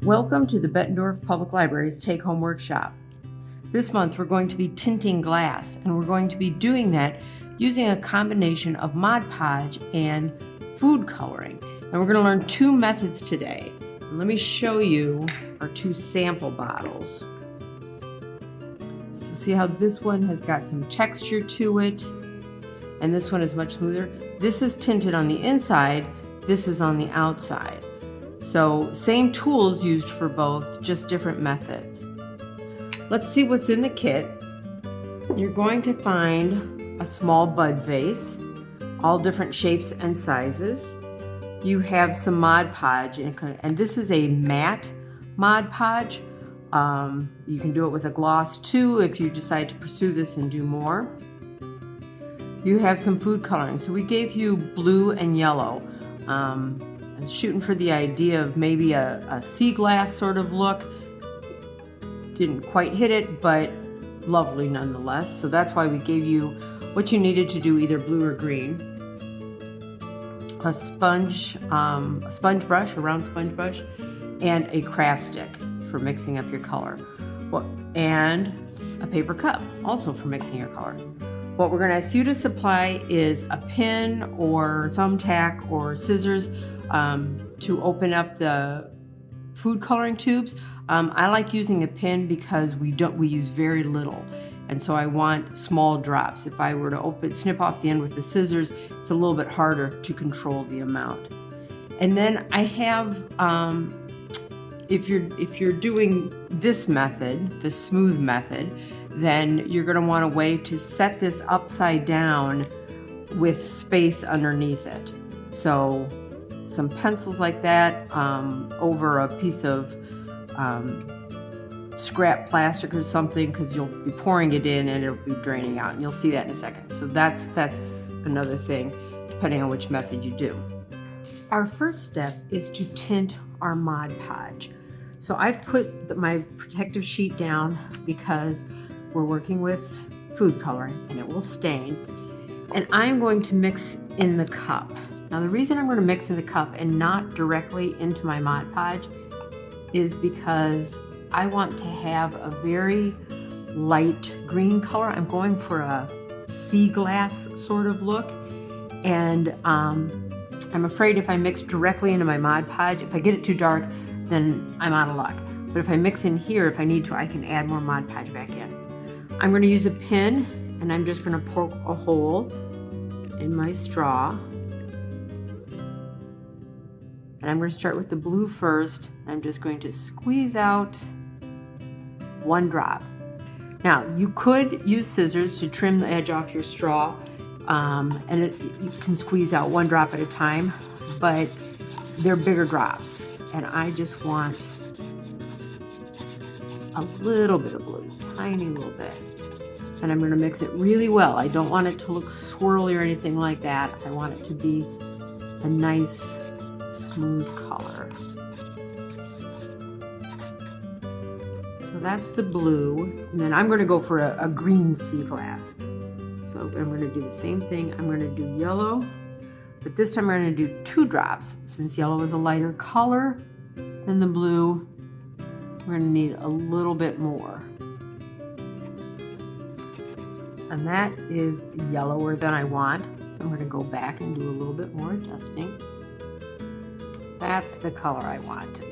Welcome to the Bettendorf Public Library's take-home workshop. This month we're going to be tinting glass, and we're going to be doing that using a combination of Mod Podge and food coloring. And we're going to learn two methods today. And let me show you our two sample bottles. So see how this one has got some texture to it, and this one is much smoother. This is tinted on the inside, this is on the outside. So same tools used for both, just different methods. Let's see what's in the kit. You're going to find a small bud vase, all different shapes and sizes. You have some Mod Podge, and this is a matte Mod Podge. You can do it with a gloss too if you decide to pursue this and do more. You have some food coloring. So we gave you blue and yellow. I was shooting for the idea of maybe a sea glass sort of look. Didn't quite hit it, but lovely nonetheless. So that's why we gave you what you needed to do, either blue or green. A sponge brush, a round sponge brush, and a craft stick for mixing up your color. And a paper cup, also for mixing your color. What we're going to ask you to supply is a pin or thumbtack or scissors to open up the food coloring tubes. I like using a pin because we use very little, and so I want small drops. If I were to snip off the end with the scissors, it's a little bit harder to control the amount. And then I have, if you're doing this method, the smooth method, then you're going to want a way to set this upside down with space underneath it. So some pencils like that over a piece of scrap plastic or something, because you'll be pouring it in and it'll be draining out, and you'll see that in a second. So that's another thing, depending on which method you do. Our first step is to tint our Mod Podge. So I've put my protective sheet down because we're working with food coloring and it will stain. And I'm going to mix in the cup. Now the reason I'm going to mix in the cup and not directly into my Mod Podge is because I want to have a very light green color. I'm going for a sea glass sort of look. And I'm afraid if I mix directly into my Mod Podge, if I get it too dark, then I'm out of luck. But if I mix in here, if I need to, I can add more Mod Podge back in. I'm going to use a pin, and I'm just going to poke a hole in my straw. And I'm going to start with the blue first. I'm just going to squeeze out one drop. Now, you could use scissors to trim the edge off your straw, and you can squeeze out one drop at a time, but they're bigger drops. And I just want a little bit of blue, tiny little bit. And I'm going to mix it really well. I don't want it to look swirly or anything like that. I want it to be a nice, smooth color. So that's the blue. And then I'm going to go for a green sea glass. So I'm going to do the same thing. I'm going to do yellow, but this time I'm going to do 2 drops. Since yellow is a lighter color than the blue, we're going to need a little bit more. And that is yellower than I want. So I'm going to go back and do a little bit more adjusting. That's the color I wanted.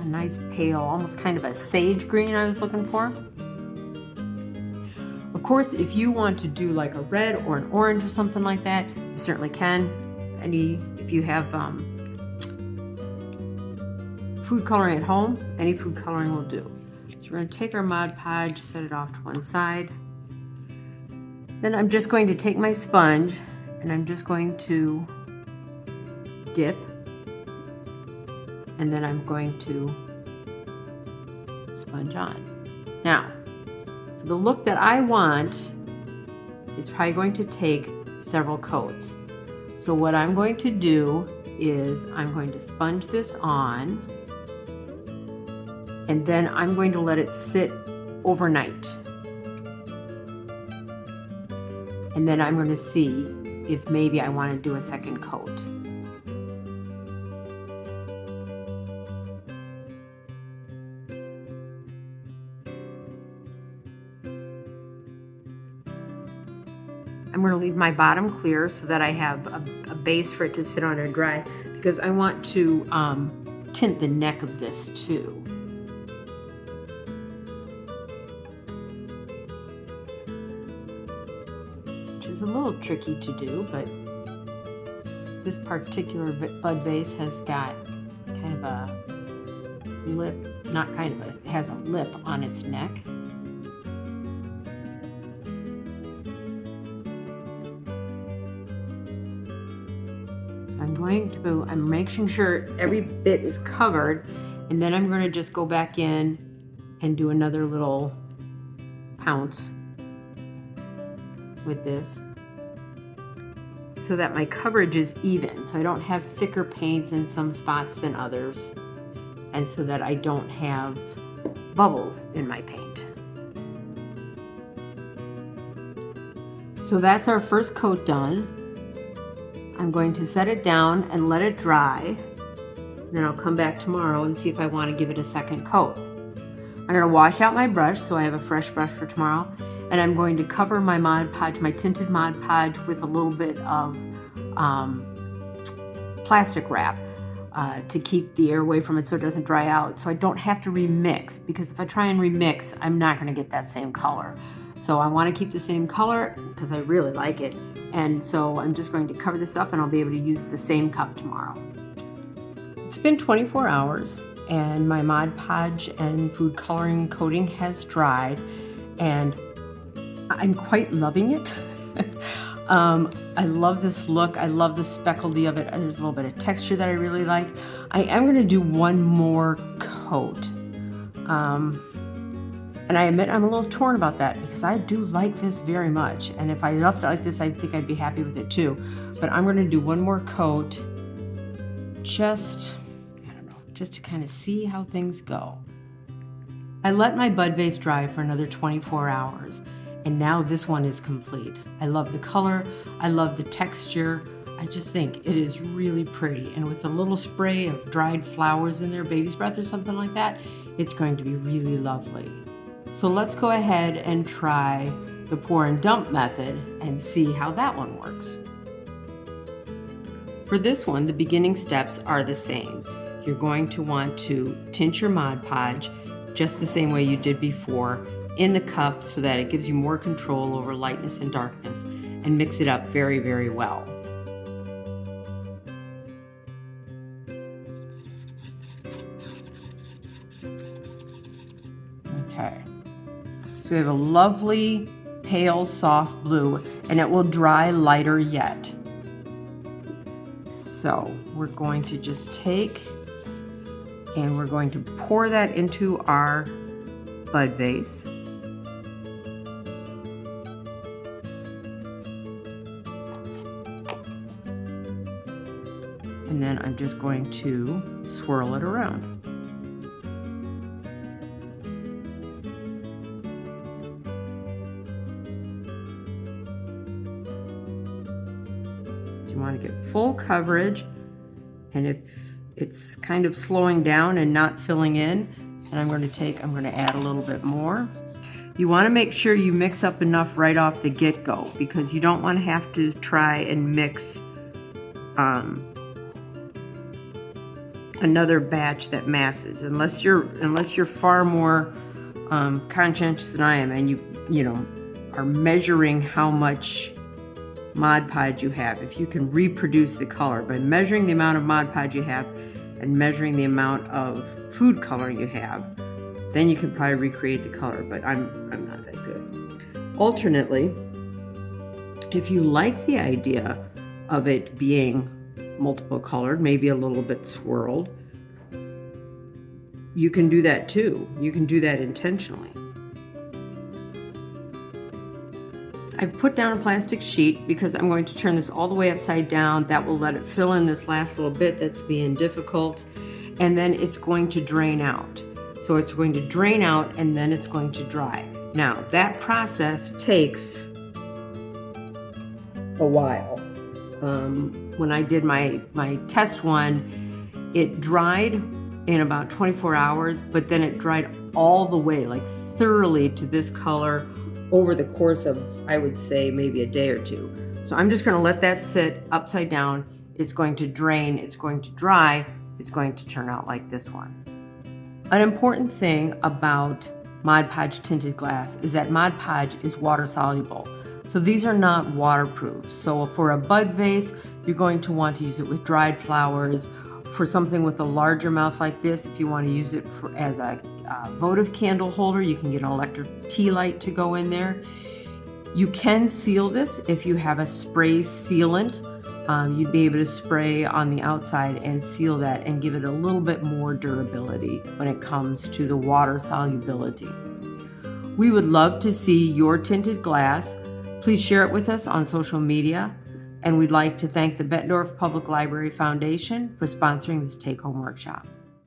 A nice pale, almost kind of a sage green I was looking for. Of course, if you want to do like a red or an orange or something like that, you certainly can. If you have food coloring at home, any food coloring will do. So we're going to take our Mod Podge, set it off to one side. Then I'm just going to take my sponge and I'm just going to dip, and then I'm going to sponge on. Now, for the look that I want, it's probably going to take several coats. So what I'm going to do is I'm going to sponge this on, and then I'm going to let it sit overnight. And then I'm going to see if maybe I want to do a second coat. I'm going to leave my bottom clear so that I have a base for it to sit on and dry, because I want to tint the neck of this too. Which is a little tricky to do, but this particular bud vase has got kind of a lip, not kind of a, it has a lip on its neck. I'm making sure every bit is covered, and then I'm going to just go back in and do another little pounce with this so that my coverage is even, so I don't have thicker paints in some spots than others, and so that I don't have bubbles in my paint. So that's our first coat done. I'm going to set it down and let it dry. Then I'll come back tomorrow and see if I want to give it a second coat. I'm going to wash out my brush so I have a fresh brush for tomorrow. And I'm going to cover my Mod Podge, my tinted Mod Podge, with a little bit of plastic wrap to keep the air away from it so it doesn't dry out. So I don't have to remix, because if I try and remix, I'm not going to get that same color. So I want to keep the same color because I really like it. And so I'm just going to cover this up, and I'll be able to use the same cup tomorrow. It's been 24 hours and my Mod Podge and food coloring coating has dried, and I'm quite loving it. I love this look. I love the speckledy of it. There's a little bit of texture that I really like. I am going to do one more coat. And I admit I'm a little torn about that, because I do like this very much. And if I left it like this, I think I'd be happy with it too. But I'm going to do one more coat just to kind of see how things go. I let my bud vase dry for another 24 hours. And now this one is complete. I love the color. I love the texture. I just think it is really pretty. And with a little spray of dried flowers in there, baby's breath or something like that, it's going to be really lovely. So let's go ahead and try the pour and dump method and see how that one works. For this one, the beginning steps are the same. You're going to want to tint your Mod Podge just the same way you did before in the cup, so that it gives you more control over lightness and darkness, and mix it up very, very well. Okay. So we have a lovely pale soft blue, and it will dry lighter yet. So we're going to just take and we're going to pour that into our bud vase. And then I'm just going to swirl it around. You want to get full coverage, and if it's kind of slowing down and not filling in, and I'm going to add a little bit more. You want to make sure you mix up enough right off the get-go, because you don't want to have to try and mix another batch that masses, unless you're far more conscientious than I am, and you are measuring how much Mod Podge you have. If you can reproduce the color by measuring the amount of Mod Podge you have and measuring the amount of food coloring you have, then you can probably recreate the color, but I'm not that good. Alternately, if you like the idea of it being multiple colored, maybe a little bit swirled, you can do that too. You can do that intentionally. I've put down a plastic sheet because I'm going to turn this all the way upside down. That will let it fill in this last little bit that's being difficult, and then it's going to drain out. So it's going to drain out, and then it's going to dry. Now that process takes a while. When I did my test one, it dried in about 24 hours, but then it dried all the way, like thoroughly to this color over the course of, I would say, maybe a day or two. So I'm just going to let that sit upside down. It's going to drain, it's going to dry, it's going to turn out like this one. An important thing about Mod Podge tinted glass is that Mod Podge is water soluble. So these are not waterproof. So for a bud vase, you're going to want to use it with dried flowers. For something with a larger mouth like this, if you want to use it as a votive candle holder, you can get an electric tea light to go in there. You can seal this if you have a spray sealant. You'd be able to spray on the outside and seal that and give it a little bit more durability when it comes to the water solubility. We would love to see your tinted glass. Please share it with us on social media. And we'd like to thank the Bettendorf Public Library Foundation for sponsoring this take-home workshop.